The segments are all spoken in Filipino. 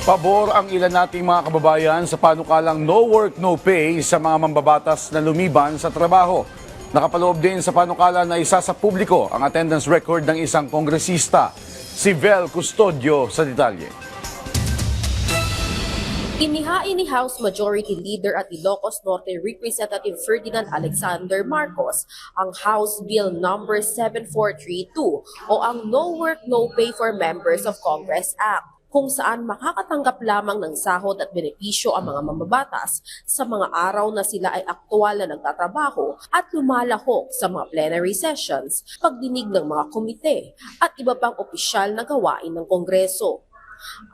Pabor ang ilan nating mga kababayan sa panukalang no work, no pay sa mga mambabatas na lumiban sa trabaho. Nakapaloob din sa panukala na isa sa publiko ang attendance record ng isang kongresista. Si Vel Custodio sa detalye. Inihain ni House Majority Leader at Ilocos Norte Representative Ferdinand Alexander Marcos ang House Bill No. 7432 o ang No Work, No Pay for Members of Congress Act, kung saan makakatanggap lamang ng sahod at benepisyo ang mga mambabatas sa mga araw na sila ay aktwal na nagtatrabaho at lumalahok sa mga plenary sessions, pagdinig ng mga komite at iba pang opisyal na gawain ng Kongreso.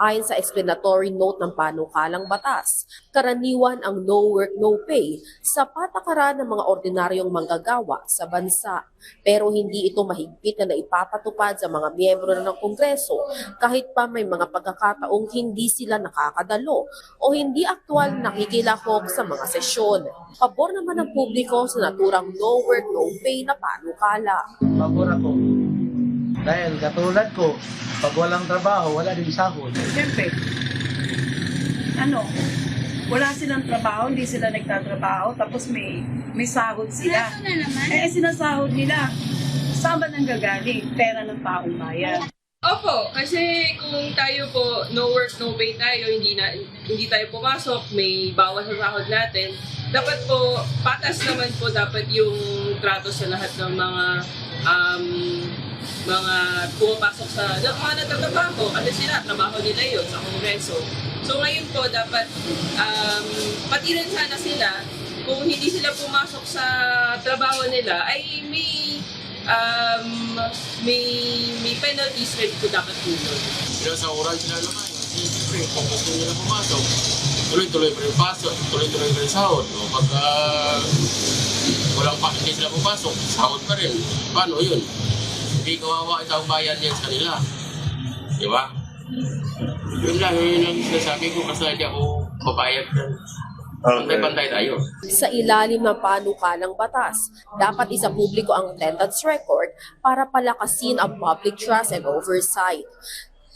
Ayon sa explanatory note ng panukalang batas, karaniwan ang no work, no pay sa patakaran ng mga ordinaryong manggagawa sa bansa. Pero hindi ito mahigpit na naipapatupad sa mga miyembro ng Kongreso kahit pa may mga pagkakataong hindi sila nakakadalo o hindi aktwal nakikilahok sa mga sesyon. Pabor naman ng publiko sa naturang no work, no pay na panukala. Pabor ako. Dahil katulad ko, pag walang trabaho, wala din sahod. Siyempre, wala silang trabaho, hindi sila nagtatrabaho, tapos may sahod sila. Sinasahod nila, saan ba nang gagaling? Pera ng taong bayan. Opo, kasi kung tayo po no work, no pay tayo, hindi tayo pumasok, may bawas sa sahod natin, dapat po, patas naman po dapat yung trato sa lahat ng mga pumapasok sa mga nagtatrabaho kasi sila, trabaho nila yun sa Kongreso. So ngayon po, dapat pati rin sana sila, kung hindi sila pumasok sa trabaho nila, ay may penalties rin po dapat po yun. Sila sa oral sila naman, siyempre, kung gusto nila pumasok, tuloy-tuloy pa rin pasok, tuloy-tuloy pa rin sahod. O pagka hindi sila pumasok, sahod pa rin. Paano yun? Hindi kawawa isang bayan yan sa kanila. Di ba? Yun lang sinasabi ko kasi hindi ako papayag na. Pantay-pantay tayo. Sa ilalim ng panukalang batas, dapat isa publiko ang attendance record para palakasin ang public trust and oversight.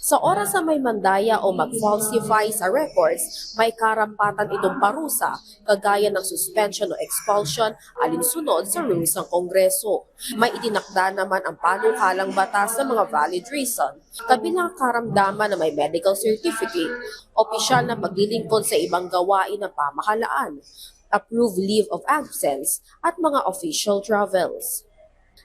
Sa oras na may mandaya o mag-falsify sa records, may karampatan itong parusa, kagaya ng suspension o expulsion alinsunod sa rules ng Kongreso. May itinakda naman ang panukalang batas ng mga valid reason, kabilang karamdaman na may medical certificate, opisyal na paglilingkod sa ibang gawain ng pamahalaan, approved leave of absence, at mga official travels.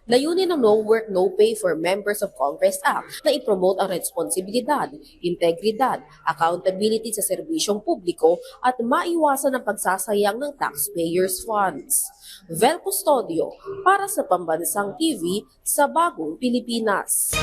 Layunin ng No Work, No Pay for Members of Congress Act na ipromote ang responsibilidad, integridad, accountability sa serbisyong publiko at maiwasan ang pagsasayang ng taxpayers' funds. Vel Custodio para sa Pambansang TV sa Bagong Pilipinas.